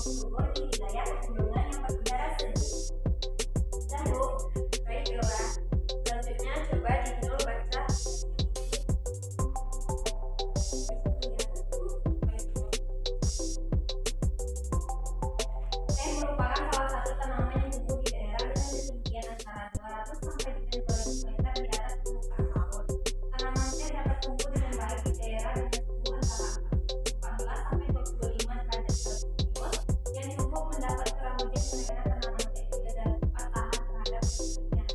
subur di wilayah pegunungan yang berudara sejuk. Lalu, baiklah, selanjutnya coba Dinul baca. Teh merupakan salah satu tanaman yang tumbuh di daerah dengan ketinggian antara 200 sampai dengan 2000 meter di atas permukaan laut. Tanaman teh dapat tumbuh dengan baik di daerah dengan suhu antara 14 sampai 25 derajat Celcius yang cukup mendapat curah hujan karena tanaman teh juga dapat tahan terhadap kekeringan.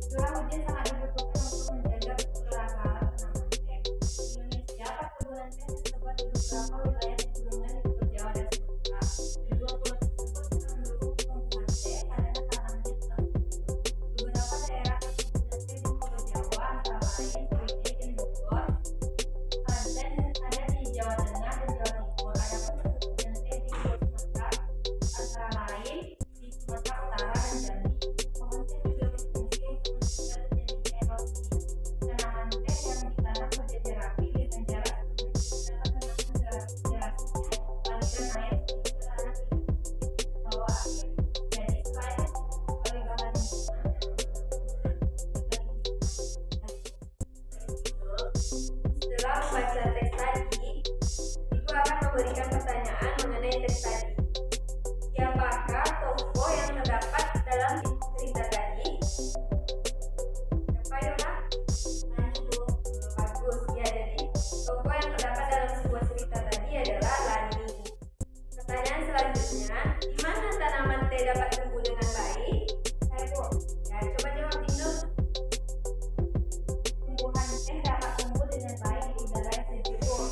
Curah hujan sangat dibutuhkan untuk menjaga kekeragaman tanaman teh. Di Indonesia, perkebunan teh tersebar di beberapa wilayah pegunungan di Pulau Jawa dan Sumatera. Kedua pulau tersebut mendukung pertumbuhan teh pada tanaman tersebut. Beberapa daerah perkebunan teh di Pulau Jawa antara lain Sriwijaya dan Bogor, ada di Jawa Tengah dan Jawa Timur. Adapun perkebunan teh di Pulau Sumatera antara lain di Sumatera Utara dan Jambi. Pohon teh juga berfungsi untuk mencegah terjadinya erosi. Tanaman teh yang ditanam berjajar rapi dengan jarak dapat menahan derasnya aliran air ke tanah di bawah air. Jadi selain sebagai bahan lingkungan, setelah membaca teks tadi, Ibu akan memberikan pertanyaan mengenai teks tadi. Siapakah tokoh yang terdapat dalam cerita tadi? Siapa Yola? Ibu. Bagus ya. Jadi tokoh yang terdapat dalam sebuah cerita tadi adalah Lani. Pertanyaan selanjutnya, di mana tanaman teh dapat tumbuh dengan baik? Bu. Ya, coba jawab Dinul. Tumbuhan teh dapat tumbuh dengan baik di udara yang sejuk.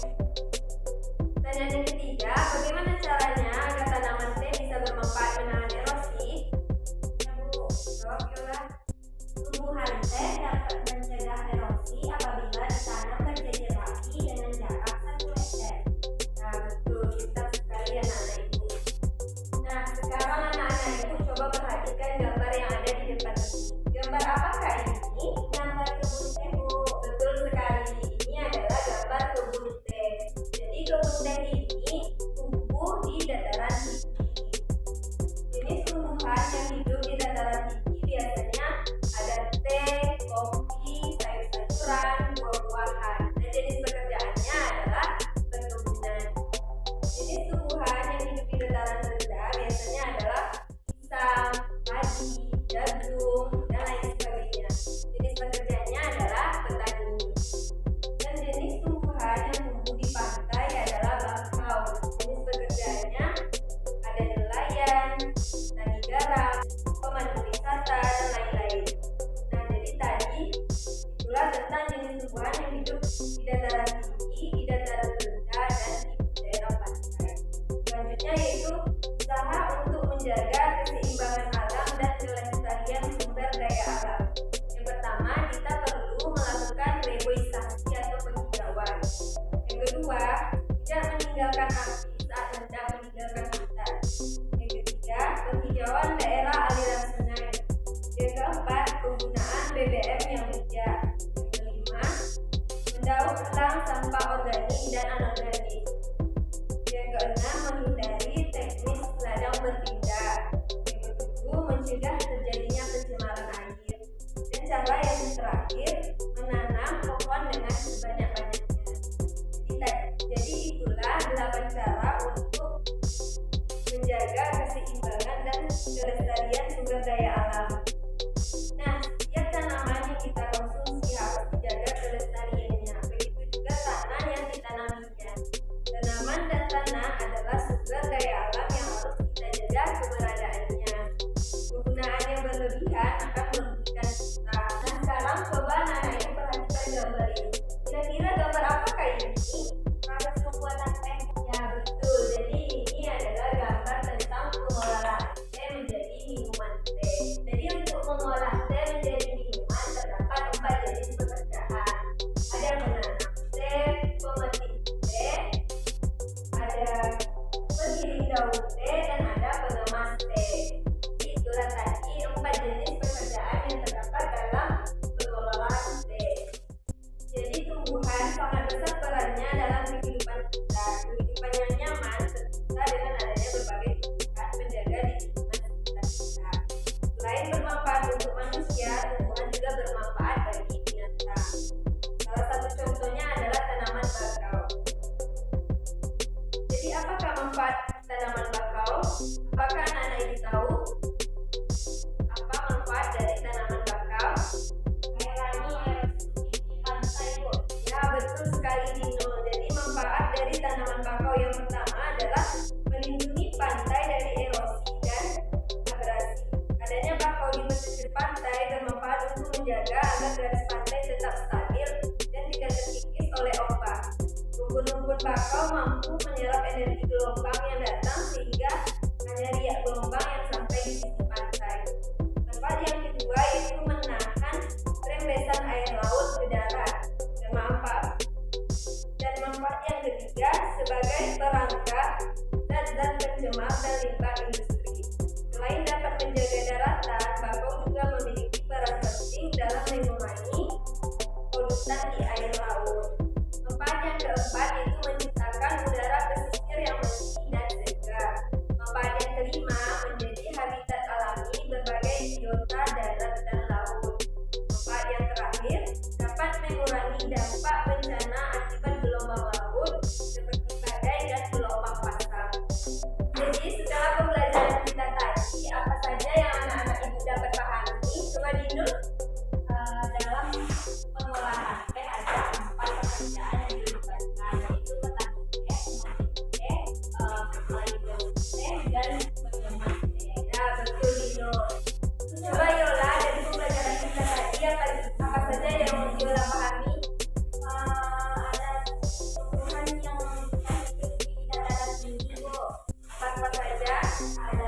Pertanyaan yang ketiga, bagaimana caranya agar tanaman teh bisa bermanfaat menahan erosi? Ya Bu, jawab Yola. Tumbuhan teh dapat mencegah erosi apabila ditanam berjejer rapi dengan jarak 1 meter. Nah, betul, pintar sekali anak-anak Ibu. Nah, sekarang anak-anak Ibu coba perhatikan gambar yang ada di depan Ibu. Gambar apakah ini? Gambar kebun teh, Bu. Betul sekali. Ini adalah gambar kebun teh. Jadi kebun teh ini tumbuh di dataran tinggi. Jenis tumbuhan yang hidup di dataran tinggi biasanya ada teh, kopi, sayur-sayuran, buah-buahan. Dan jenis pekerjaannya adalah perkebunan. Jenis tumbuhan yang hidup di dataran rendah biasanya adalah pisang, padi, jagung, dan lain sebagainya. Jenis pekerjaannya adalah petani. Dan jenis tumbuhan yang tumbuh di pantai adalah bakau. Jenis pekerjaannya ada nelayan, tani garam, pemandu wisata, dan lain-lain. Nah, jadi tadi itulah tentang jenis tumbuhan yang hidup di dataran tinggi, di dataran rendah, dan di daerah pantai. Selanjutnya yaitu usaha untuk menjaga keseimbangan alam dan kelestarian sumber daya alam. Yang pertama, kita perlu melakukan reboisasi atau penghijauan. Yang kedua, tidak meninggalkan api saat hendak meninggalkan hutan. Yang ketiga, penghijauan daerah aliran sungai. Yang keempat, penggunaan BBM yang bijak. Yang kelima, mendaur ulang sampah organik dan anorganik. Yang keenam, menghindari teknis ladang berpindah. Yang ketujuh, mencegah terjadinya pencemaran air. Dan cara yang terakhir, menanam pohon dengan sebanyak-banyaknya. Jadi itulah 8 cara untuk menjaga keseimbangan dan kelestarian sumber daya alam. Nah, setiap tanaman yang kita konsumsi harus dijaga kelestariannya. Begitu juga tanah yang ditanaminya. Tanaman dan tanah adalah sumber daya alam yang harus kita jaga keberadaannya. Penggunaan yang berlebihan akan merugikan kita. Nah, sekarang coba anak-anak perhatikan gambar ini. Kira-kira gambar apakah ini? Proses pembuatan teh. Ya, betul. Jadi ini adalah gambar tentang pengolahan teh menjadi minuman teh. apa manfaat dari tanaman bakau? Mengurangi erosi pantai, Bu. Ya, betul sekali Dino. Jadi manfaat dari tanaman bakau yang pertama adalah melindungi pantai dari erosi dan abrasi. Adanya bakau di pesisir pantai bermanfaat untuk menjaga agar garis pantai tetap stabil dan tidak terkikis oleh ombak. Rumpun-rumpun bakau mampu menyerap energi gelombang yang datang sehingga hanya riak gelombang yang sampai di sisi pantai. Manfaat yang kedua yaitu menahan rembesan air laut ke darat. Dan manfaat yang ketiga sebagai perangkap zat-zat pencemar dan limbah industri. Selain dapat menjaga daratan, bakau juga memiliki peran penting dalam mengurangi polutan di air laut. Manfaat yang keempat yaitu menciptakan udara pesisir yang bersih dan segar. Manfaat yang kelima menjadi habitat alami berbagai biota darat dan laut. Manfaat yang terakhir dapat mengurangi dampak bencana akibat gelombang laut seperti badai dan gelombang pasang. Jadi setelah pembelajaran kita tadi, apa saja yang anak-anak ibu dapat pahami? Coba Dinul. Dalam pengolahan teh ada 4 pekerjaan yang dilibatkan, yaitu petani teh, petani teh, dan pengemas teh. Ya, betul Dinul. Coba Yola, dari pembelajaran kita tadi apa saja yang Yola pahami? Ada tumbuhan yang hidup di dataran tinggi, Bu. Apa saja? Ada